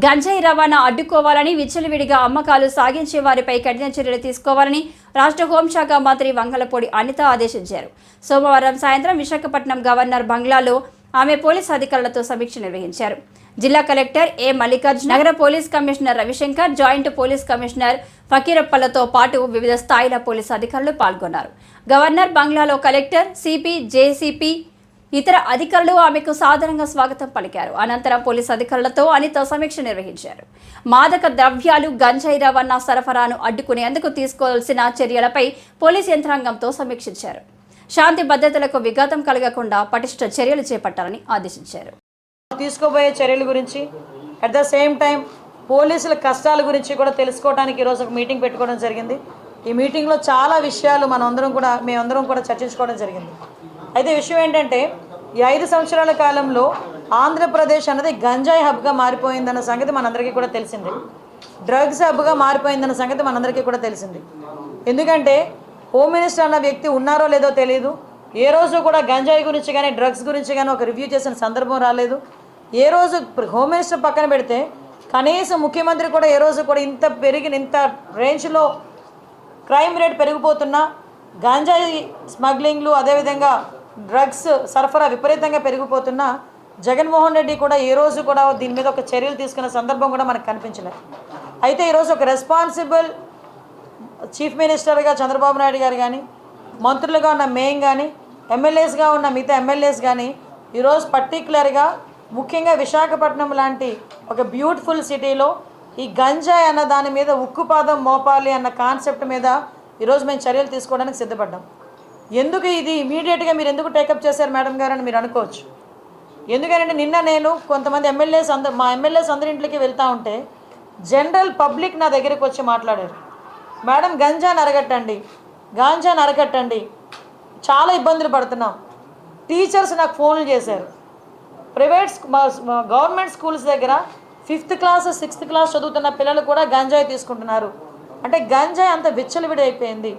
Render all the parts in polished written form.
గంజాయి రవాణా అడ్డుకోవాలని, విచ్చలవిడిగా అమ్మకాలు సాగించే వారిపై కఠిన చర్యలు తీసుకోవాలని రాష్ట్ర హోంశాఖ మంత్రి వంగలపూడి అనిత ఆదేశించారు. సోమవారం సాయంత్రం విశాఖపట్నం గవర్నర్ బంగ్లాలో ఆమె పోలీసు అధికారులతో సమీక్ష నిర్వహించారు. జిల్లా కలెక్టర్ ఏ మల్లికార్జున, నగర police commissioner Ravishankar, joint police commissioner ఫకీరప్పలతో పాటు వివిధ స్థాయిల పోలీసు అధికారులు పాల్గొన్నారు. గవర్నర్ బంగ్లాలో కలెక్టర్, సిపి, జేసీపీ, ఇతర అధికారులు ఆమెకు సాధారణంగా స్వాగతం పలికారు. అనంతరం పోలీసు అధికారులతో అనిత సమీక్ష నిర్వహించారు. మాదక ద్రవ్యాలు, గంజాయి రవాణా సరఫరాను అడ్డుకునేందుకు తీసుకోవాల్సిన చర్యలపై పోలీసు యంత్రాంగంతో సమీక్షించారు. శాంతి భద్రతలకు విఘాతం కలగకుండా పటిష్ట చర్యలు చేపట్టాలని ఆదేశించారు. తీసుకోబోయే చర్యల గురించి అట్ ద సేమ్ టైం పోలీసుల కష్టాల గురించి కూడా తెలుసుకోవడానికి ఈరోజు ఒక మీటింగ్ పెట్టుకోవడం జరిగింది. ఈ మీటింగ్లో చాలా విషయాలు మేమందరం కూడా చర్చించుకోవడం జరిగింది. అయితే విషయం ఏంటంటే, ఈ 5 సంవత్సరాల కాలంలో ఆంధ్రప్రదేశ్ అన్నది గంజాయి హబ్గా మారిపోయిందన్న సంగతి మనందరికీ కూడా తెలిసింది. డ్రగ్స్ హబ్గా మారిపోయిందన్న సంగతి మనందరికీ కూడా తెలిసింది. ఎందుకంటే హోమ్ మినిస్టర్ అన్న వ్యక్తి ఉన్నారో లేదో తెలియదు. ఏ రోజు కూడా గంజాయి గురించి కానీ డ్రగ్స్ గురించి కానీ ఒక రివ్యూ చేసిన సందర్భం రాలేదు. ఏ రోజు హోమ్ మినిస్టర్ పక్కన పెడితే కనీసం ముఖ్యమంత్రి కూడా ఏ రోజు కూడా ఇంత రేంజ్లో క్రైమ్ రేట్ పెరిగిపోతున్నా, గంజాయి స్మగ్లింగ్లు, అదేవిధంగా డ్రగ్స్ సరఫరా విపరీతంగా పెరిగిపోతున్నా జగన్మోహన్ రెడ్డి కూడా ఏ రోజు కూడా దీని మీద ఒక చర్యలు తీసుకున్న సందర్భం కూడా మనకు కనిపించలేదు. అయితే ఈరోజు ఒక రెస్పాన్సిబుల్ చీఫ్ మినిస్టర్గా చంద్రబాబు నాయుడు గారు కానీ, మంత్రులుగా ఉన్న మేం కానీ, ఎమ్మెల్యేస్గా ఉన్న మిగతా ఎమ్మెల్యేస్ కానీ ఈరోజు పర్టికులర్గా ముఖ్యంగా విశాఖపట్నం లాంటి ఒక బ్యూటిఫుల్ సిటీలో ఈ గంజాయి అన్న దాని మీద ఉక్కుపాదం మోపాలి అన్న కాన్సెప్ట్ మీద ఈరోజు మేము చర్యలు తీసుకోవడానికి సిద్ధపడ్డాం. ఎందుకు ఇది ఇమీడియట్గా మీరు ఎందుకు టేకప్ చేశారు మేడం గారు అని మీరు అనుకోవచ్చు. ఎందుకంటే నిన్న నేను కొంతమంది మా ఎమ్మెల్యేస్ అందరి ఇంట్లోకి వెళ్తూ ఉంటే జనరల్ పబ్లిక్ నా దగ్గరికి వచ్చి మాట్లాడారు. మేడం గంజాని అరగట్టండి, చాలా ఇబ్బందులు పడుతున్నాం. టీచర్స్ నాకు ఫోన్లు చేశారు. గవర్నమెంట్ స్కూల్స్ దగ్గర 5th క్లాస్ 6th క్లాస్ చదువుతున్న పిల్లలు కూడా గంజాయి తీసుకుంటున్నారు. అంటే గంజాయి అంత విచ్చలవిడి అయిపోయింది,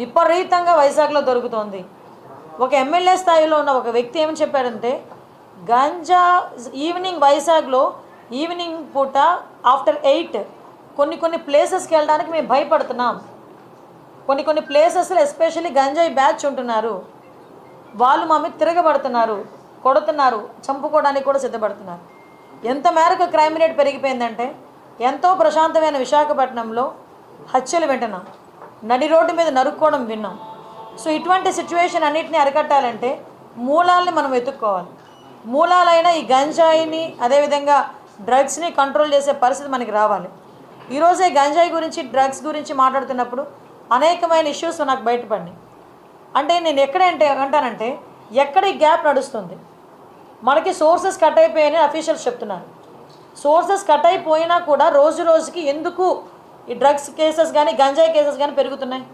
విపరీతంగా వైజాగ్లో దొరుకుతోంది. ఒక ఎమ్మెల్యే స్థాయిలో ఉన్న ఒక వ్యక్తి ఏమని చెప్పాడంటే, గంజా వైజాగ్లో ఈవినింగ్ పూట ఆఫ్టర్ 8 కొన్ని ప్లేసెస్కి వెళ్ళడానికి మేము భయపడుతున్నాం. కొన్ని ప్లేసెస్లో ఎస్పెషల్లీ గంజాయి బ్యాచ్ ఉంటున్నారు, వాళ్ళు మా మీద తిరగబడుతున్నారు, కొడుతున్నారు, చంపుకోవడానికి కూడా సిద్ధపడుతున్నారు. ఎంత మేరకు క్రైమ్ రేట్ పెరిగిపోయిందంటే, ఎంతో ప్రశాంతమైన విశాఖపట్నంలో హత్యలు వింటున్నాం, నడి రోడ్డు మీద నరుక్కోవడం విన్నాం. సో ఇటువంటి సిచ్యువేషన్ అన్నిటిని అరికట్టాలంటే మూలాలని మనం వెతుక్కోవాలి. మూలాలైన ఈ గంజాయిని, అదేవిధంగా డ్రగ్స్ని కంట్రోల్ చేసే పరిస్థితి మనకి రావాలి. ఈరోజే గంజాయి గురించి, డ్రగ్స్ గురించి మాట్లాడుతున్నప్పుడు అనేకమైన ఇష్యూస్ నాకు బయటపడినాయి. అంటే నేను అంటానంటే ఎక్కడ ఈ గ్యాప్ నడుస్తుంది, మనకి సోర్సెస్ కట్ అయిపోయాయని అఫీషియల్స్ చెప్తున్నారు. సోర్సెస్ కట్ అయిపోయినా కూడా రోజు రోజుకి ఎందుకు ఈ డ్రగ్స్ కేసెస్ కానీ గంజాయి కేసెస్ కానీ పెరుగుతున్నాయి?